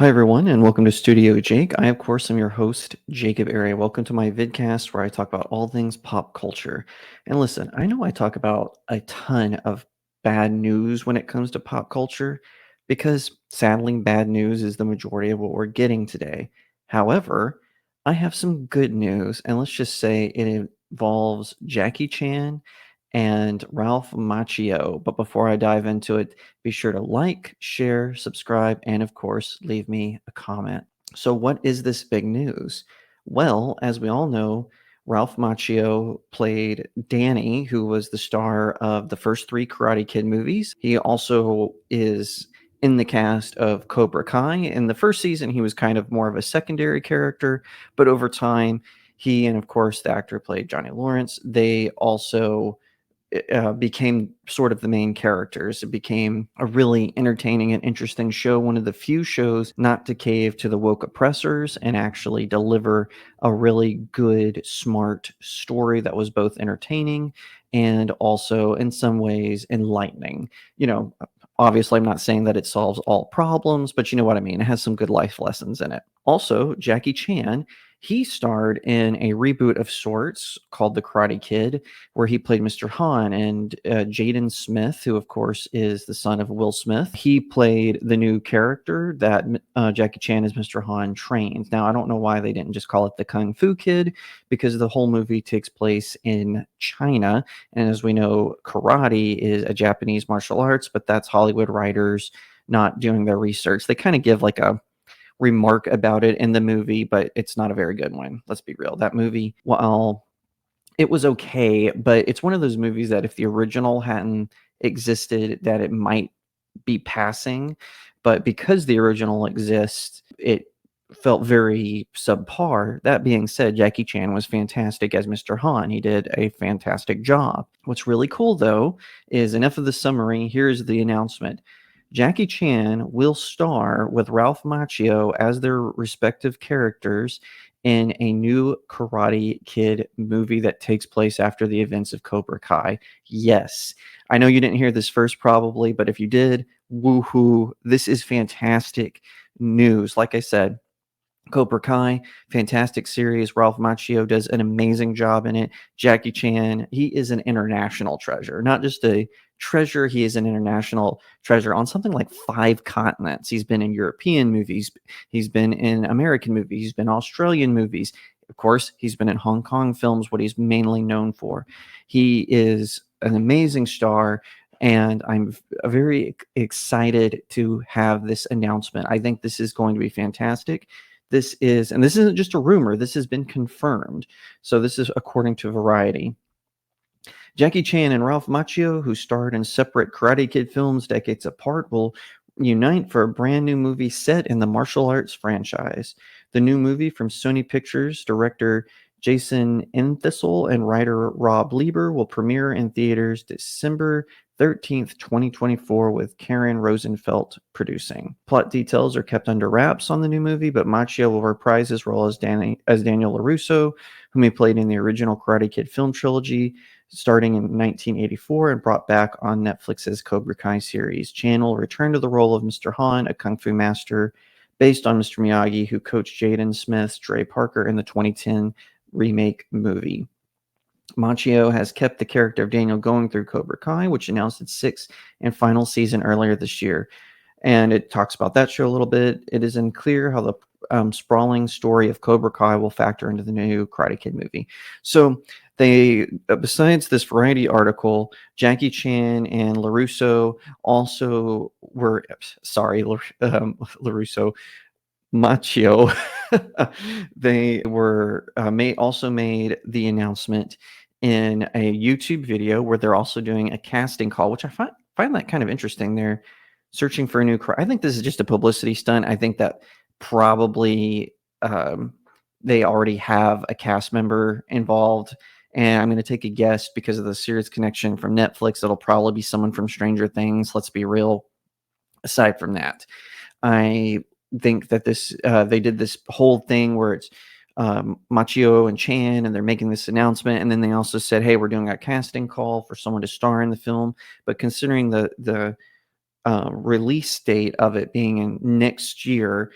Hi, everyone, and welcome to Studio Jake. I, of course, am your host, Jacob Area. Welcome to my vidcast where I talk about all things pop culture. And listen, I know I talk about a ton of bad news when it comes to pop culture because sadly, bad news is the majority of what we're getting today. However, I have some good news, and let's just say it involves Jackie Chan and Ralph Macchio. But before I dive into it, be sure to like, share, subscribe, and of course, leave me a comment. So, what is this big news? Well, as we all know, Ralph Macchio played Danny, who was the star of the first three Karate Kid movies. He also is in the cast of Cobra Kai. In the first season, he was kind of more of a secondary character, but over time, he and of course the actor who played Johnny Lawrence, they also became sort of the main characters. It became a really entertaining and interesting show. One of the few shows not to cave to the woke oppressors and actually deliver a really good, smart story that was both entertaining and also, in some ways, enlightening. You know, obviously, I'm not saying that it solves all problems, but you know what I mean. It has some good life lessons in it. Also, Jackie Chan. He starred in a reboot of sorts called The Karate Kid, where he played Mr. Han, and Jaden Smith, who of course is the son of Will Smith, he played the new character that Jackie Chan as Mr. Han trains. Now, I don't know why they didn't just call it the Kung Fu Kid, because the whole movie takes place in China, and as we know, karate is a Japanese martial arts, but that's Hollywood writers not doing their research. They kind of give like a remark about it in the movie, but it's not a very good one. Let's be real. That movie, while it was okay, but it's one of those movies that if the original hadn't existed, that it might be passing. But because the original exists, it felt very subpar. That being said, Jackie Chan was fantastic as Mr. Han. He did a fantastic job. What's really cool, though, is enough of the summary. Here's the announcement. Jackie Chan will star with Ralph Macchio as their respective characters in a new Karate Kid movie that takes place after the events of Cobra Kai. Yes, I know you didn't hear this first probably, but if you did, woohoo, this is fantastic news. Like I said, Cobra Kai, fantastic series. Ralph Macchio does an amazing job in it. Jackie Chan, he is an international treasure, not just a treasure, he is an international treasure on something like 5 continents. He's been in European movies, he's been in American movies, he's been Australian movies. Of course, he's been in Hong Kong films, what he's mainly known for. He is an amazing star, and I'm very excited to have this announcement. I think this is going to be fantastic. And this isn't just a rumor, this has been confirmed. So this is according to Variety. Jackie Chan and Ralph Macchio, who starred in separate Karate Kid films decades apart, will unite for a brand new movie set in the martial arts franchise. The new movie from Sony Pictures director Jason Enthistle and writer Rob Lieber will premiere in theaters December 13th, 2024, with Karen Rosenfeld producing. Plot details are kept under wraps on the new movie, but Macchio will reprise his role as Daniel LaRusso, whom he played in the original Karate Kid film trilogy, starting in 1984 and brought back on Netflix's Cobra Kai series. Chan will return to the role of Mr. Han, a kung fu master based on Mr. Miyagi, who coached Jaden Smith's Dre Parker in the 2010 remake movie. Macchio has kept the character of Daniel going through Cobra Kai, which announced its 6th and final season earlier this year. And it talks about that show a little bit. It is unclear how the sprawling story of Cobra Kai will factor into the new Karate Kid movie. So they, besides this Variety article, Jackie Chan and LaRusso also were, sorry, LaRusso, Macchio, they were also made the announcement in a YouTube video where they're also doing a casting call, which I find that kind of interesting. They're searching for a new. I think this is just a publicity stunt. I think that probably they already have a cast member involved, and I'm going to take a guess because of the series connection from Netflix. It'll probably be someone from Stranger Things. Let's be real. Aside from that, I think that this they did this whole thing where it's Machio and Chan, and they're making this announcement, and then they also said, "Hey, we're doing a casting call for someone to star in the film." But considering the release date of it being in next year,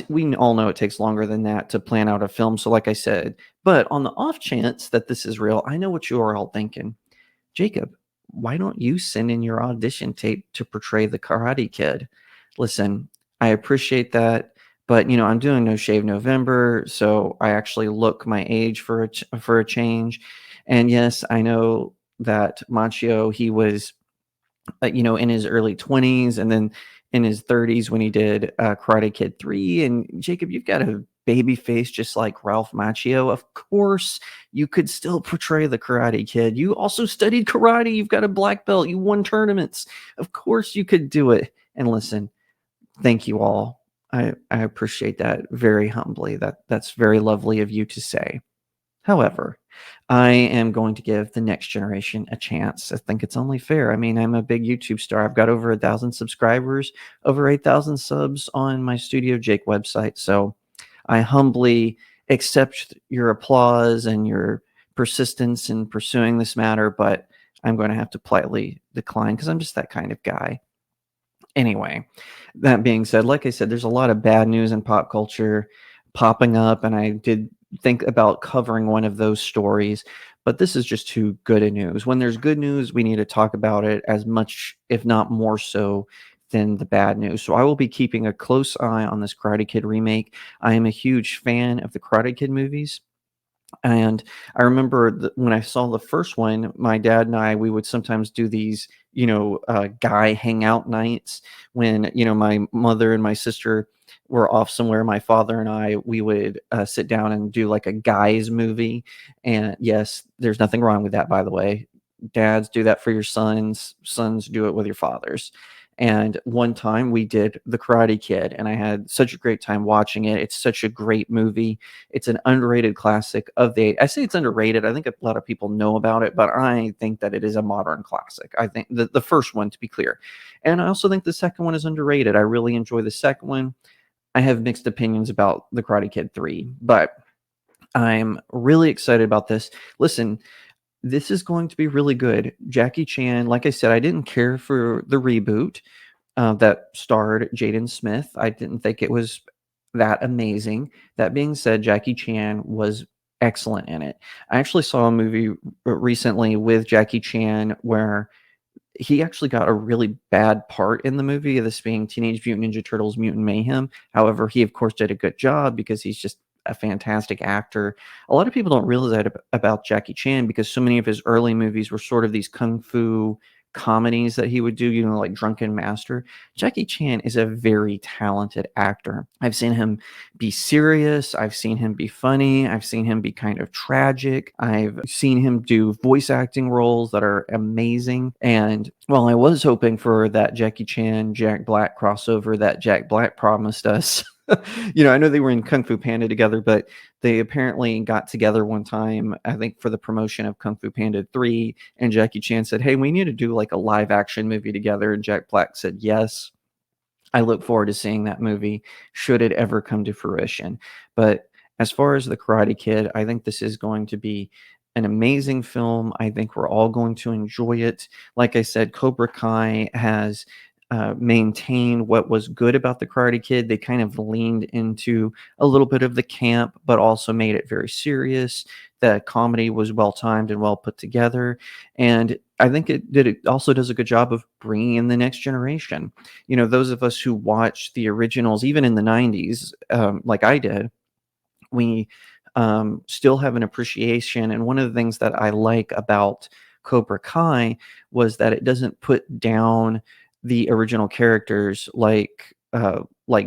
We all know it takes longer than that to plan out a film. So, like I said, but on the off chance that this is real, I know what you are all thinking. Jacob, why don't you send in your audition tape to portray the Karate Kid? Listen, I appreciate that, but I'm doing No Shave November, so I actually look my age for a change. And yes, I know that Macchio, he was in his early 20s and then in his 30s when he did Karate Kid 3. And Jacob, you've got a baby face just like Ralph Macchio. Of course, you could still portray the Karate Kid. You also studied karate. You've got a black belt. You won tournaments. Of course, you could do it. And listen, thank you all. I appreciate that very humbly. That's very lovely of you to say. However, I am going to give the next generation a chance. I think it's only fair. I mean, I'm a big YouTube star. I've got over 1,000 subscribers, over 8,000 subs on my StudioJake website. So I humbly accept your applause and your persistence in pursuing this matter, but I'm going to have to politely decline because I'm just that kind of guy. Anyway, that being said, like I said, there's a lot of bad news in pop culture popping up, and I did think about covering one of those stories, but this is just too good a news. When there's good news, we need to talk about it as much, if not more so, than the bad news. So I will be keeping a close eye on this Karate Kid remake. I am a huge fan of the Karate Kid movies. And I remember when I saw the first one, my dad and we would sometimes do these, guy hangout nights when, my mother and my sister were off somewhere. My father and we would sit down and do like a guys movie. And yes, there's nothing wrong with that, by the way. Dads, do that for your sons. Sons, do it with your fathers. And one time we did The Karate Kid, and I had such a great time watching it. It's such a great movie. It's an underrated classic of the. I say it's underrated. I think a lot of people know about it, but I think that it is a modern classic. I think the first one, to be clear, and I also think the second one is underrated. I really enjoy the second one. I have mixed opinions about The Karate Kid 3, but I'm really excited about this. Listen, this is going to be really good. Jackie Chan, like I said, I didn't care for the reboot that starred Jaden Smith. I didn't think it was that amazing. That being said, Jackie Chan was excellent in it. I actually saw a movie recently with Jackie Chan where he actually got a really bad part in the movie, this being Teenage Mutant Ninja Turtles Mutant Mayhem. However, he, of course, did a good job because he's just a fantastic actor. A lot of people don't realize that about Jackie Chan because so many of his early movies were sort of these kung fu comedies that he would do, like Drunken Master. Jackie Chan is a very talented actor. I've seen him be serious. I've seen him be funny. I've seen him be kind of tragic. I've seen him do voice acting roles that are amazing. And while I was hoping for that Jackie Chan, Jack Black crossover that Jack Black promised us, I know they were in Kung Fu Panda together, but they apparently got together one time, I think, for the promotion of Kung Fu Panda 3. And Jackie Chan said, "Hey, we need to do like a live action movie together." And Jack Black said, "Yes." I look forward to seeing that movie should it ever come to fruition. But as far as The Karate Kid, I think this is going to be an amazing film. I think we're all going to enjoy it. Like I said, Cobra Kai has maintained what was good about The Karate Kid. They kind of leaned into a little bit of the camp, but also made it very serious. The comedy was well timed and well put together. And I think it also does a good job of bringing in the next generation. Those of us who watched the originals, even in the 90s, like I did, we still have an appreciation. And one of the things that I like about Cobra Kai was that it doesn't put down the original characters like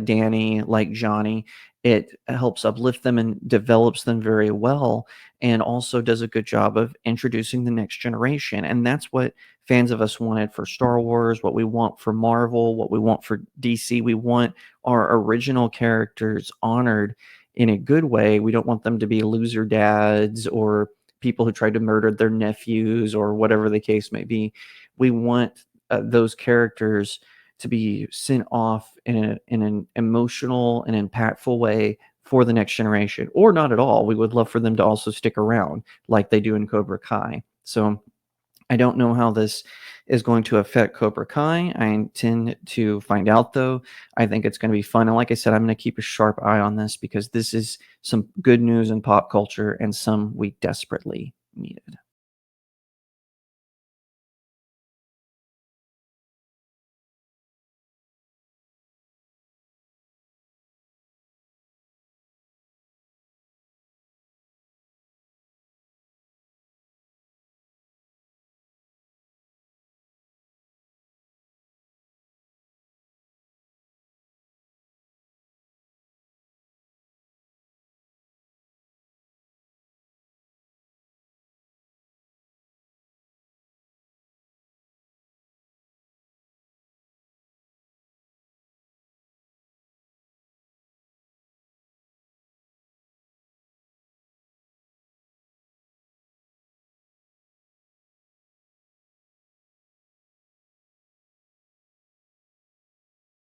Danny, like Johnny. It helps uplift them and develops them very well, and also does a good job of introducing the next generation. And that's what fans of us wanted for Star Wars, what we want for Marvel, what we want for DC. We want our original characters honored in a good way. We don't want them to be loser dads or people who tried to murder their nephews or whatever the case may be. We want those characters to be sent off in an emotional and impactful way for the next generation, or not at all. We would love for them to also stick around like they do in Cobra Kai. So I don't know how this is going to affect Cobra Kai. I intend to find out though. I think it's going to be fun. And like I said, I'm going to keep a sharp eye on this because this is some good news in pop culture and some we desperately needed.